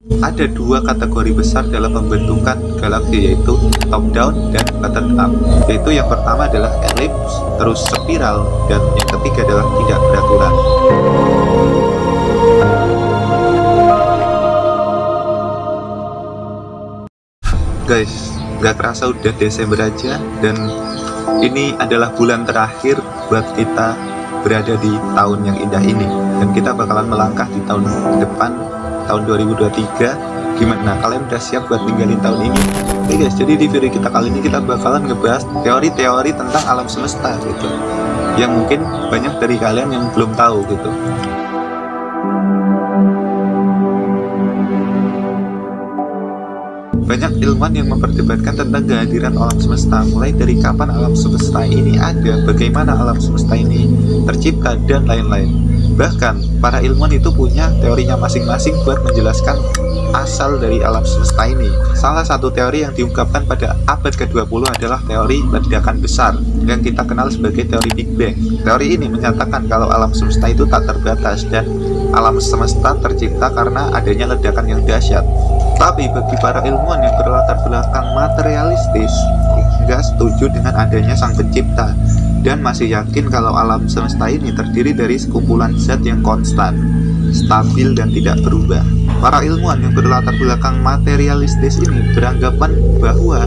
Ada dua kategori besar dalam pembentukan galaksi, yaitu top down dan bottom up. Yaitu yang pertama adalah elips, terus spiral, dan yang ketiga adalah tidak beraturan. Guys, gak kerasa udah Desember aja, dan ini adalah bulan terakhir buat kita berada di tahun yang indah ini, dan kita bakalan melangkah di tahun depan, tahun 2023. Gimana, kalian udah siap buat ninggalin tahun ini? Oke guys, jadi di video kita kali ini kita bakalan ngebahas teori-teori tentang alam semesta gitu, yang mungkin banyak dari kalian yang belum tahu gitu. Banyak ilmuwan yang memperdebatkan tentang kehadiran alam semesta, mulai dari kapan alam semesta ini ada, bagaimana alam semesta ini tercipta, dan lain-lain. Bahkan, para ilmuwan itu punya teorinya masing-masing buat menjelaskan asal dari alam semesta ini. Salah satu teori yang diungkapkan pada abad ke-20 adalah teori ledakan besar, yang kita kenal sebagai teori Big Bang. Teori ini menyatakan kalau alam semesta itu tak terbatas, dan alam semesta tercipta karena adanya ledakan yang dahsyat. Tapi bagi para ilmuwan yang berlatar belakang materialistis, nggak setuju dengan adanya sang pencipta, dan masih yakin kalau alam semesta ini terdiri dari sekumpulan zat yang konstan, stabil, dan tidak berubah. Para ilmuwan yang berlatar belakang materialistis ini beranggapan bahwa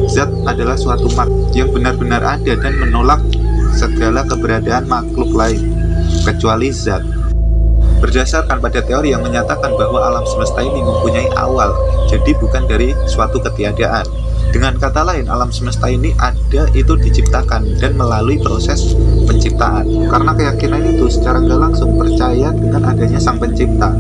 zat adalah suatu makhluk yang benar-benar ada dan menolak segala keberadaan makhluk lain kecuali zat. Berdasarkan pada teori yang menyatakan bahwa alam semesta ini mempunyai awal, jadi bukan dari suatu ketiadaan. Dengan kata lain, alam semesta ini ada itu diciptakan dan melalui proses penciptaan. Karena keyakinan itu secara nggak langsung percaya dengan adanya sang pencipta.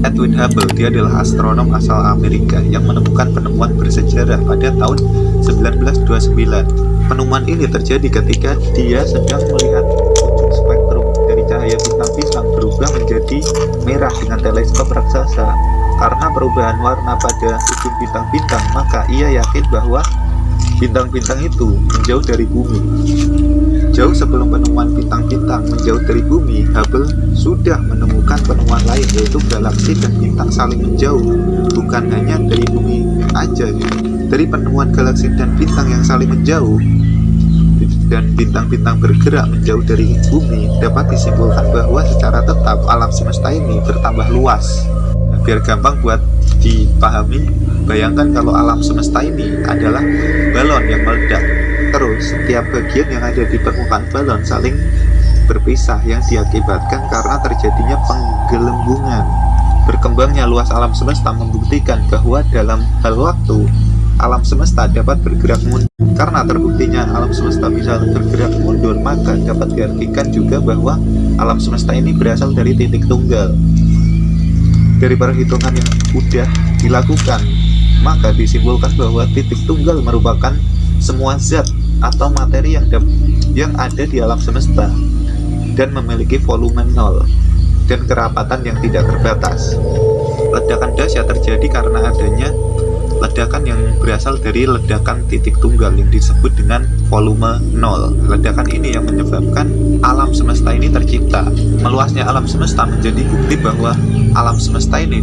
Edwin Hubble, dia adalah astronom asal Amerika yang menemukan penemuan bersejarah pada tahun 1929. Penemuan ini terjadi ketika dia sedang melihat ujung spektrum dari cahaya bintang-bintang berubah menjadi merah dengan teleskop raksasa. Karena perubahan warna pada ujung bintang-bintang, maka ia yakin bahwa bintang-bintang itu menjauh dari bumi. Jauh sebelum penemuan bintang-bintang menjauh dari bumi, Hubble sudah menemukan penemuan lain, yaitu galaksi dan bintang saling menjauh, bukan hanya dari bumi aja gitu. Dari penemuan galaksi dan bintang yang saling menjauh dan bintang-bintang bergerak menjauh dari bumi, dapat disimpulkan bahwa secara tetap alam semesta ini bertambah luas. Nah, biar gampang buat dipahami, bayangkan kalau alam semesta ini adalah balon yang meledak. Terus setiap bagian yang ada di permukaan balon saling berpisah, yang diakibatkan karena terjadinya penggelembungan. Berkembangnya luas alam semesta membuktikan bahwa dalam hal waktu, alam semesta dapat bergerak mundur. Karena terbuktinya alam semesta bisa bergerak mundur, maka dapat diartikan juga bahwa alam semesta ini berasal dari titik tunggal. Dari perhitungan yang sudah dilakukan, maka disimpulkan bahwa titik tunggal merupakan semua zat atau materi yang ada di alam semesta dan memiliki volume nol dan kerapatan yang tidak terbatas. Ledakan dahsyat terjadi karena adanya ledakan yang berasal dari ledakan titik tunggal yang disebut dengan volume nol. Ledakan ini yang menyebabkan alam semesta ini tercipta. Meluasnya alam semesta menjadi bukti bahwa alam semesta ini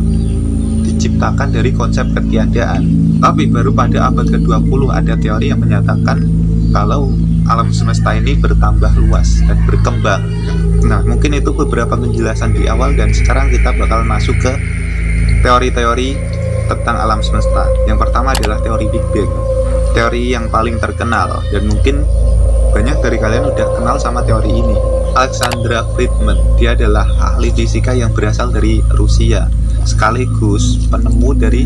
diciptakan dari konsep ketiadaan. Tapi baru pada abad ke-20 ada teori yang menyatakan kalau alam semesta ini bertambah luas dan berkembang. Nah, mungkin itu beberapa penjelasan di awal, dan sekarang kita bakal masuk ke teori-teori tentang alam semesta. Yang pertama adalah teori Big Bang. Teori yang paling terkenal, dan mungkin banyak dari kalian udah kenal sama teori ini. Alexander Friedman, dia adalah ahli fisika yang berasal dari Rusia, sekaligus penemu dari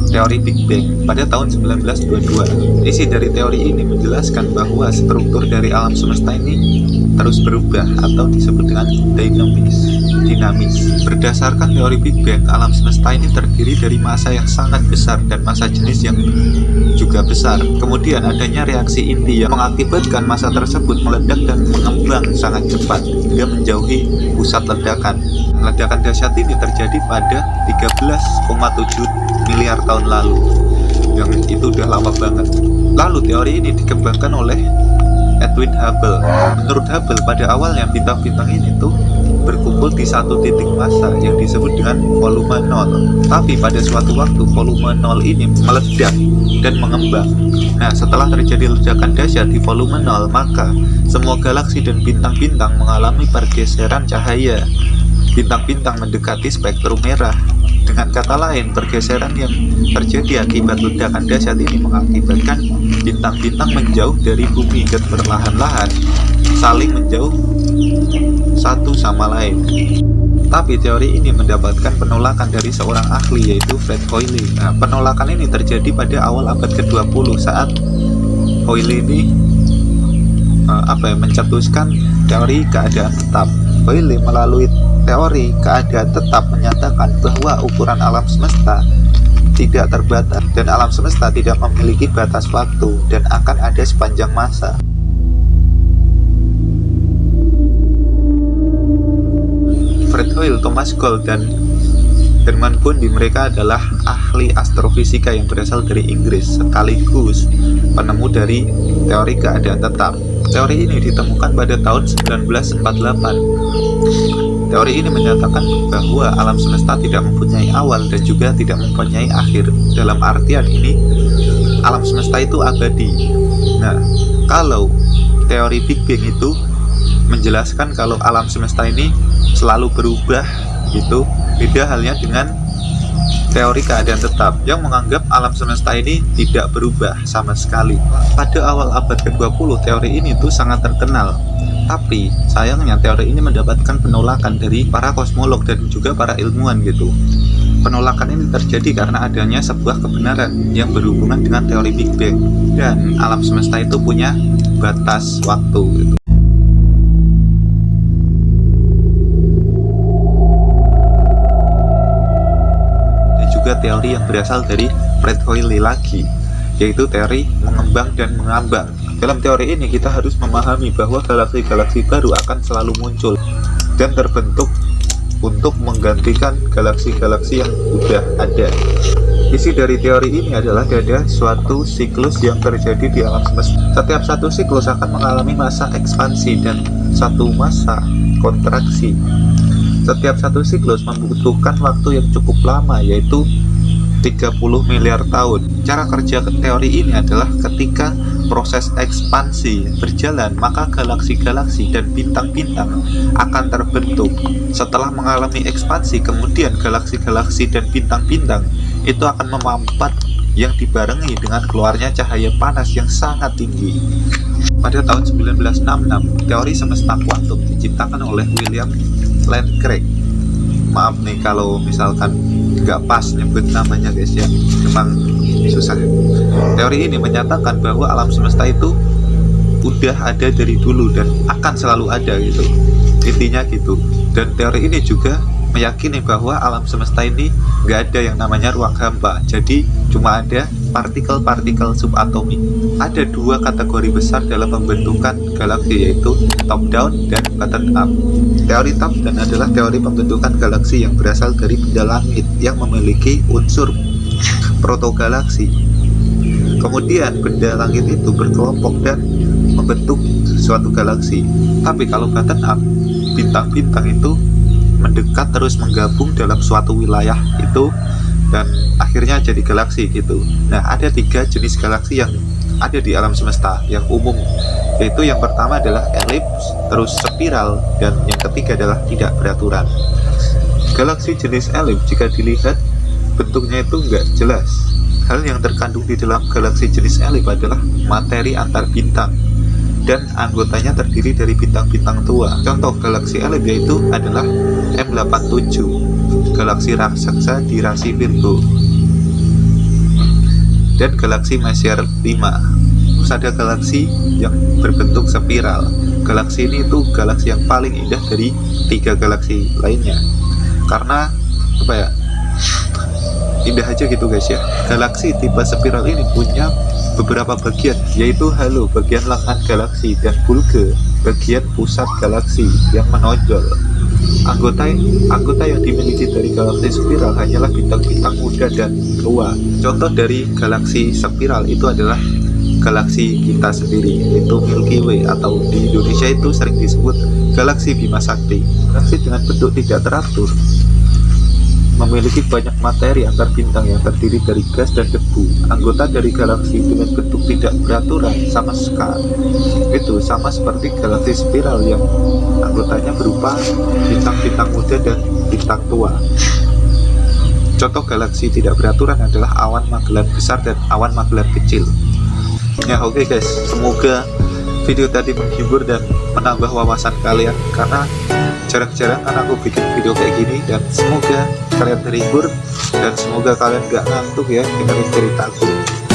teori Big Bang pada tahun 1922. Isi dari teori ini menjelaskan bahwa struktur dari alam semesta ini terus berubah atau disebut dengan dinamis. Berdasarkan teori Big Bang, alam semesta ini terdiri dari massa yang sangat besar dan massa jenis yang juga besar. Kemudian adanya reaksi inti yang mengakibatkan massa tersebut meledak dan mengembang sangat cepat hingga menjauhi pusat ledakan. Ledakan dahsyat ini terjadi pada 13,7 miliar tahun lalu, yang itu udah lama banget. Lalu teori ini dikembangkan oleh Edwin Hubble. Menurut Hubble, pada awalnya bintang-bintang ini tuh berkumpul di satu titik massa yang disebut dengan volume nol. Tapi pada suatu waktu volume nol ini meledak dan mengembang. Nah, setelah terjadi ledakan dahsyat di volume nol, maka semua galaksi dan bintang-bintang mengalami pergeseran cahaya. Bintang-bintang mendekati spektrum merah. Dengan kata lain, pergeseran yang terjadi akibat ledakan dahsyat ini mengakibatkan bintang-bintang menjauh dari bumi dan perlahan-lahan saling menjauh satu sama lain. Tapi teori ini mendapatkan penolakan dari seorang ahli, yaitu Fred Hoyle. Nah, penolakan ini terjadi pada awal abad ke-20 saat Hoyle ini mencetuskan teori keadaan tetap. Hoyle melalui teori keadaan tetap menyatakan bahwa ukuran alam semesta tidak terbatas dan alam semesta tidak memiliki batas waktu dan akan ada sepanjang masa. Fred Hoyle, Thomas Gold, dan Hermann Bondi, mereka adalah ahli astrofisika yang berasal dari Inggris sekaligus penemu dari teori keadaan tetap. Teori ini ditemukan pada tahun 1948. Teori ini menyatakan bahwa alam semesta tidak mempunyai awal dan juga tidak mempunyai akhir. Dalam artian ini, alam semesta itu abadi. Nah, kalau teori Big Bang itu menjelaskan kalau alam semesta ini selalu berubah, gitu. Beda halnya dengan teori keadaan tetap yang menganggap alam semesta ini tidak berubah sama sekali. Pada awal abad ke-20, teori ini tuh sangat terkenal. Tapi sayangnya teori ini mendapatkan penolakan dari para kosmolog dan juga para ilmuwan gitu. Penolakan ini terjadi karena adanya sebuah kebenaran yang berhubungan dengan teori Big Bang dan alam semesta itu punya batas waktu gitu. Dan juga teori yang berasal dari Fred Hoyle lagi, yaitu teori mengembang dan mengambang. Dalam teori ini kita harus memahami bahwa galaksi-galaksi baru akan selalu muncul dan terbentuk untuk menggantikan galaksi-galaksi yang sudah ada. Isi dari teori ini adalah ada suatu siklus yang terjadi di alam semesta. Setiap satu siklus akan mengalami masa ekspansi dan satu masa kontraksi. Setiap satu siklus membutuhkan waktu yang cukup lama, yaitu 30 miliar tahun. Cara kerja teori ini adalah ketika proses ekspansi berjalan, maka galaksi-galaksi dan bintang-bintang akan terbentuk. Setelah mengalami ekspansi, kemudian galaksi-galaksi dan bintang-bintang itu akan memampat yang dibarengi dengan keluarnya cahaya panas yang sangat tinggi. Pada tahun 1966, teori semesta kuantum diciptakan oleh William Lane Craig. Maaf nih kalau misalkan nggak pas nyebut namanya guys ya, memang susah. Teori ini menyatakan bahwa alam semesta itu udah ada dari dulu dan akan selalu ada gitu, intinya gitu. Dan teori ini juga meyakini bahwa alam semesta ini nggak ada yang namanya ruang hampa, jadi cuma ada partikel-partikel subatomik. Ada dua kategori besar dalam pembentukan galaksi, yaitu top down dan bottom up. Teori top down adalah teori pembentukan galaksi yang berasal dari benda langit yang memiliki unsur protogalaksi. Kemudian benda langit itu berkelompok dan membentuk suatu galaksi. Tapi kalau bottom up, bintang-bintang itu mendekat terus menggabung dalam suatu wilayah itu dan akhirnya jadi galaksi gitu. Nah, ada 3 jenis galaksi yang ada di alam semesta yang umum, yaitu yang pertama adalah elips, terus spiral, dan yang ketiga adalah tidak beraturan. Galaksi jenis elips jika dilihat bentuknya itu nggak jelas. Hal yang terkandung di dalam galaksi jenis elips adalah materi antar bintang dan anggotanya terdiri dari bintang-bintang tua. Contoh galaksi elips yaitu adalah M87, galaksi raksasa di rasi Virgo, dan galaksi Messier 5. Terus ada galaksi yang berbentuk spiral. Galaksi ini itu galaksi yang paling indah dari 3 galaksi lainnya, karena indah aja gitu guys ya. Galaksi tipe spiral ini punya beberapa bagian, yaitu halo bagian lengan galaksi dan bulge bagian pusat galaksi yang menonjol. Anggota yang dimiliki dari galaksi spiral hanyalah bintang-bintang muda dan tua. Contoh dari galaksi spiral itu adalah galaksi kita sendiri, yaitu Milky Way, atau di Indonesia itu sering disebut Galaksi Bima Sakti, galaksi dengan bentuk tidak teratur, memiliki banyak materi antar bintang yang terdiri dari gas dan debu. Anggota dari galaksi dengan bentuk tidak beraturan sama seperti galaksi spiral yang anggotanya berupa bintang-bintang muda dan bintang tua. Contoh galaksi tidak beraturan adalah awan Magellan besar dan awan Magellan kecil. Ya oke guys, semoga video tadi menghibur dan menambah wawasan kalian, karena jarang-jarang kan aku bikin video kayak gini, dan semoga kalian terhibur dan semoga kalian gak ngantuk ya dengerin ceritaku.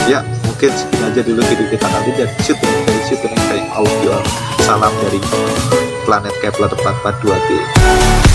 Ya mungkin segini aja dulu video kita kali, dan syuting dari audio. Salam dari planet Kepler 442b.